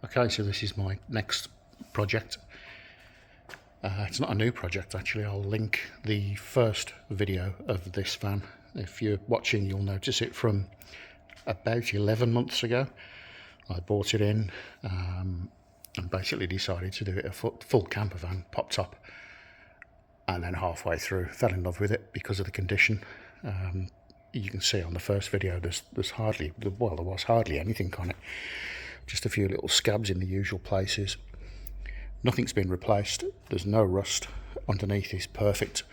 Okay, so this is my next project. It's not a new project actually. I'll link the first video of this van. If you're watching, you'll notice it from about 11 months ago. I bought it in and basically decided to do it a full camper van, pop top, and then halfway through fell in love with it because of the condition. You can see on the first video there was hardly anything on it. Just a few little scabs in the usual places. Nothing's been replaced. There's no rust. Underneath is perfect.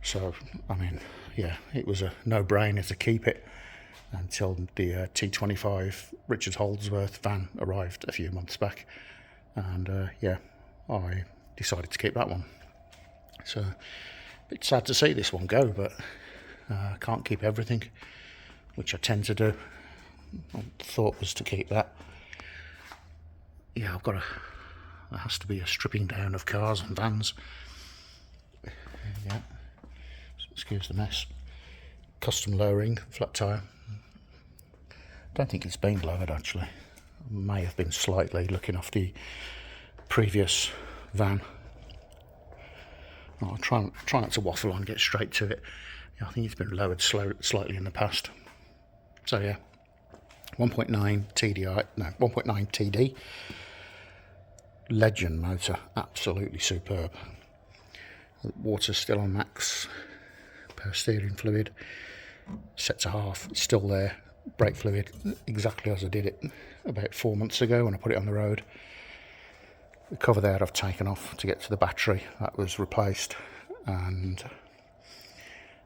So, I mean, yeah, it was a no-brainer to keep it until the T25 Richard Holdsworth van arrived a few months back. And yeah, I decided to keep that one. So, it's sad to see this one go, but I can't keep everything, which I tend to do. My thought was to keep that. Yeah, there has to be a stripping down of cars and vans. Yeah, excuse the mess. Custom lowering, flat tyre. Don't think it's been lowered actually. May have been slightly, looking off the previous van. I'll try not to waffle on, get straight to it. Yeah, I think it's been lowered slightly in the past. So yeah, 1.9 TD. Legend motor, absolutely superb. Water's still on max. Power steering fluid set to half, it's still there. Brake fluid exactly as I did it about 4 months ago when I put it on the road. The cover there I've taken off to get to the battery, that was replaced. And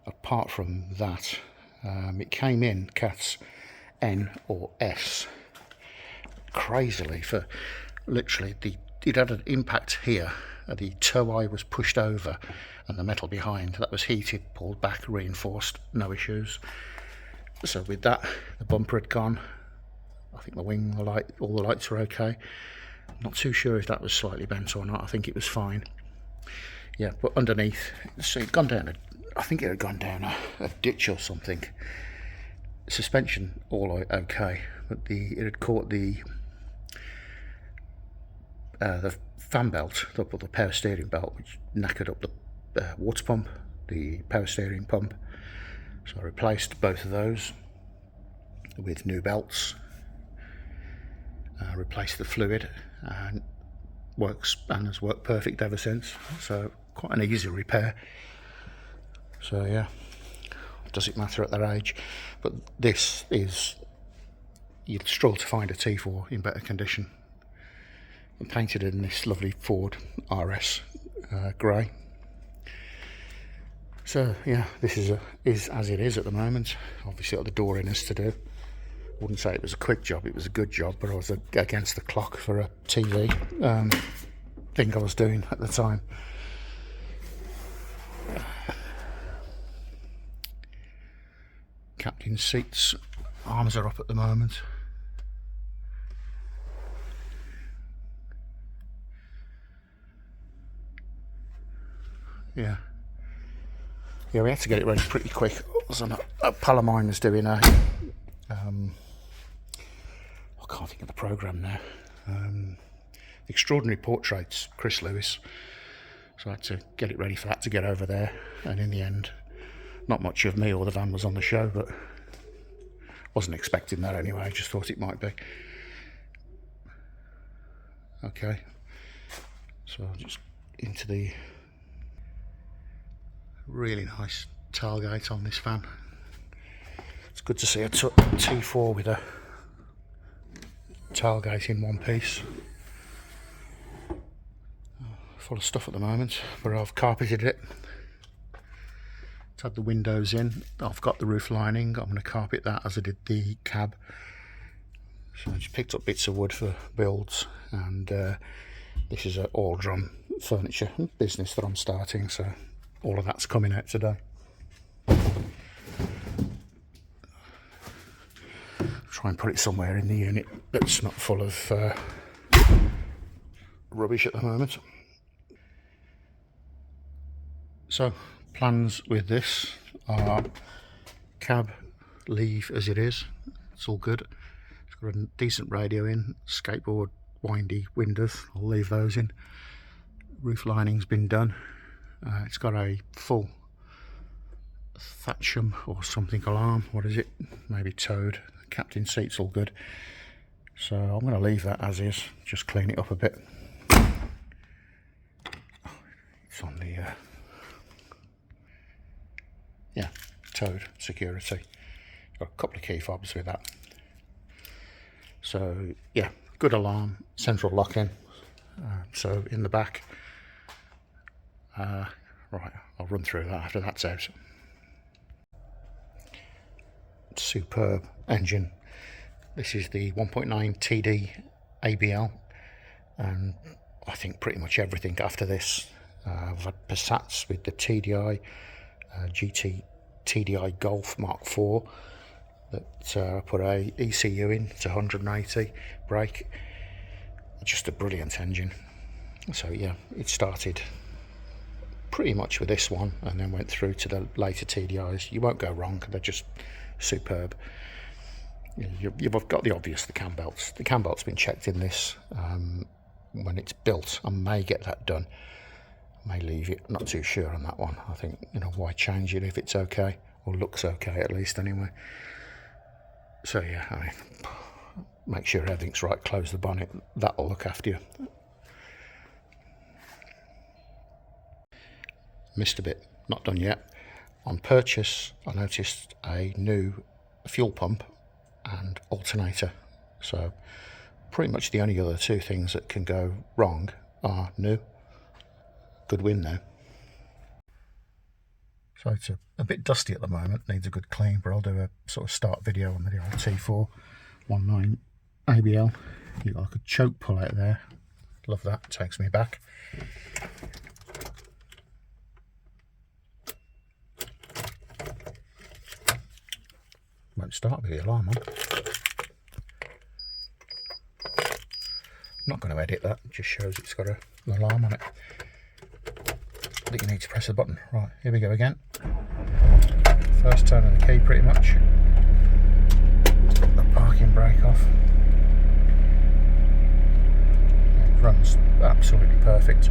apart from that, it came in Cats N or S. Crazily, for literally it had an impact here. The tow eye was pushed over and the metal behind that was heated, pulled back, reinforced, no issues. So with that, the bumper had gone. I think the wing, the light, all the lights were okay. Not too sure if that was slightly bent or not. I think it was fine. Yeah, but underneath, so it'd gone down I think it had gone down a ditch or something. Suspension all okay, but it had caught the fan belt, the power steering belt, which knackered up the water pump, the power steering pump. So I replaced both of those with new belts. Replaced the fluid, and has worked perfect ever since. So quite an easy repair. So yeah, does it matter at their age? But this is, you'd struggle to find a T4 in better condition. I'm painted in this lovely Ford RS grey. So yeah, this is as it is at the moment. Obviously got the door in us to do. Wouldn't say it was a quick job, it was a good job, but I was against the clock for a TV thing I was doing at the time. Captain's seats, arms are up at the moment. Yeah, we had to get it ready pretty quick. A pal of mine was doing a I can't think of the programme now. Extraordinary Portraits, Chris Lewis. So I had to get it ready for that to get over there. And in the end, not much of me or the van was on the show, but wasn't expecting that anyway. I just thought it might be. Okay. So just into the really nice tailgate on this van. It's good to see a T4 with a tailgate in one piece. Full of stuff at the moment, but I've carpeted it. It's had the windows in. I've got the roof lining. I'm going to carpet that as I did the cab. So I just picked up bits of wood for builds, and this is an all drum furniture business that I'm starting, so all of that's coming out today. Try and put it somewhere in the unit that's not full of rubbish at the moment. So plans with this are cab leave as it is. It's all good. It's got a decent radio in, skateboard windy windows. I'll leave those in. Roof lining's been done. It's got a full Thatcham or something alarm. What is it? Maybe Toad. Captain seat's all good. So I'm going to leave that as is. Just clean it up a bit. It's on the yeah, Toad security. Got a couple of key fobs with that. So yeah, good alarm, central lock-in. So in the back, right, I'll run through that after that's out. Superb engine. This is the 1.9 TD ABL, and I think pretty much everything after this. I've had Passats with the TDI, GT TDI Golf Mark IV that I put a ECU in. It's 180 brake. Just a brilliant engine. So yeah, it started pretty much with this one and then went through to the later TDIs. You won't go wrong, they're just superb. You've got the obvious, the cam belts. The cam belt's been checked in this when it's built. I may get that done. I may leave it, not too sure on that one. I think, you know, why change it if it's okay, or looks okay at least anyway. So yeah, I mean, make sure everything's right, close the bonnet, that'll look after you. Missed a bit, not done yet. On purchase, I noticed a new fuel pump and alternator. So pretty much the only other two things that can go wrong are new. Good win though. So it's a bit dusty at the moment, needs a good clean, but I'll do a sort of start video on the old T4 19 ABL. You got like a choke pull out there. Love that, takes me back. Won't start with the alarm on. I'm not going to edit that, it just shows it's got an alarm on it. I think you need to press the button. Right, here we go again. First turn of the key pretty much. The parking brake off. It runs absolutely perfect.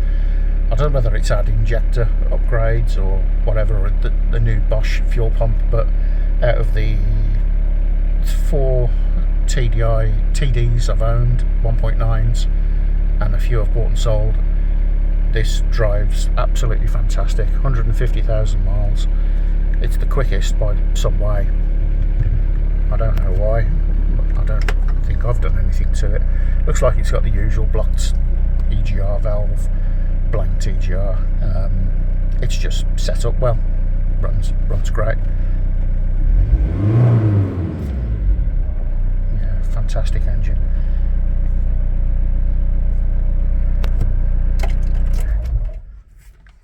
I don't know whether it's had injector upgrades or whatever, or the new Bosch fuel pump, but out of the 4 TDs I've owned, 1.9s, and a few I've bought and sold, this drives absolutely fantastic. 150,000 miles. It's the quickest by some way. I don't know why. I don't think I've done anything to it. Looks like it's got the usual blocked EGR valve, blanked EGR. It's just set up well. Runs great. Yeah, fantastic engine.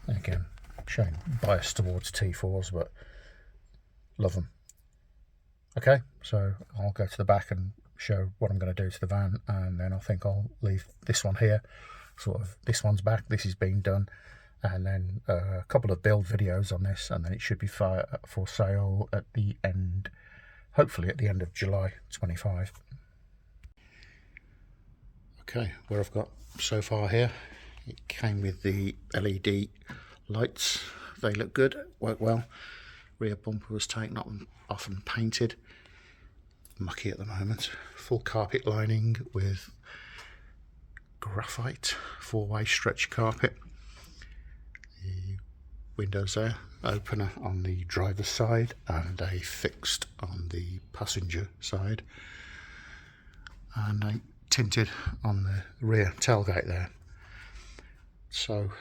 Again, showing bias towards T4s, but love them. Okay, so I'll go to the back and show what I'm going to do to the van, and then I think I'll leave this one here. Sort of, this one's back, this is being done, and then a couple of build videos on this, and then it should be for sale at the end, hopefully at the end of July 25. Okay, where I've got so far here, it came with the LED lights. They look good, work well. Rear bumper was taken off and painted. Mucky at the moment. Full carpet lining with graphite 4-way stretch carpet. The windows there, opener on the driver's side and a fixed on the passenger side, and a tinted on the rear tailgate there. So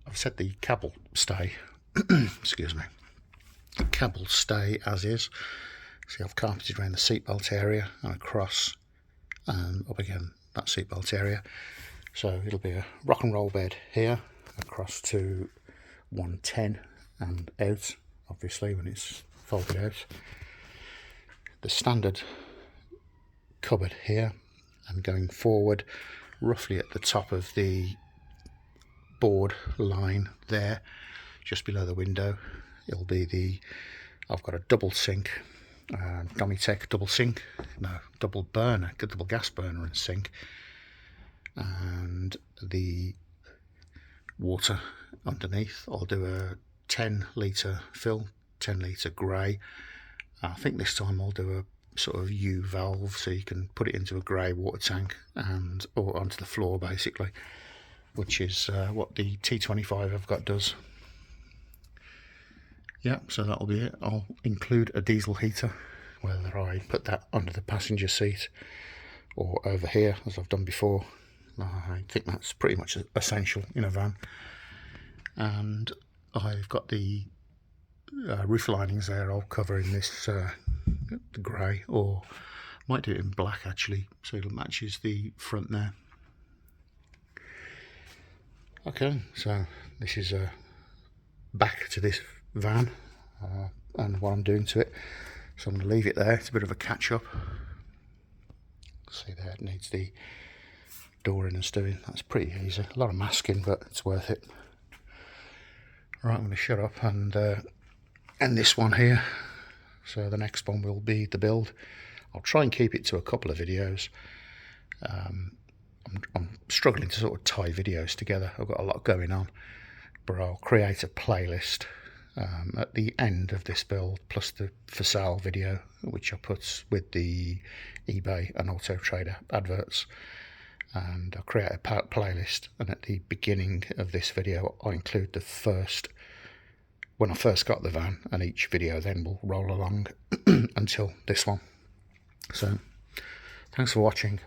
I've set the cab will stay excuse me, the cab will stay as is. See, I've carpeted around the seatbelt area and across and up again that seatbelt area. So it'll be a rock and roll bed here across to 110 and out, obviously, when it's folded out. The standard cupboard here, and going forward roughly at the top of the board line there, just below the window, it'll be I've got a double sink, Domitec double sink, no, double burner, double gas burner and sink, and the water underneath. I'll do a 10 litre fill, 10 litre grey. I think this time I'll do a sort of U valve, so you can put it into a grey water tank and or onto the floor basically, which is what the T25 I've got does. Yeah, so that'll be it. I'll include a diesel heater, whether I put that under the passenger seat or over here as I've done before. I think that's pretty much essential in a van. And I've got the roof linings there. I'll cover in this the grey, or might do it in black actually, so it matches the front there. Okay, so this is back to this van and what I'm doing to it. So I'm going to leave it there. It's a bit of a catch up. See there, it needs the door in and stewing. That's pretty easy. A lot of masking, but it's worth it. Right, I'm going to shut up and end this one here. So the next one will be the build. I'll try and keep it to a couple of videos. I'm struggling to sort of tie videos together. I've got a lot going on, but I'll create a playlist at the end of this build, plus the for sale video, which I put with the eBay and Auto Trader adverts. And I'll create a playlist, and at the beginning of this video I include the first, when I first got the van, and each video then will roll along until this one. So thanks for watching.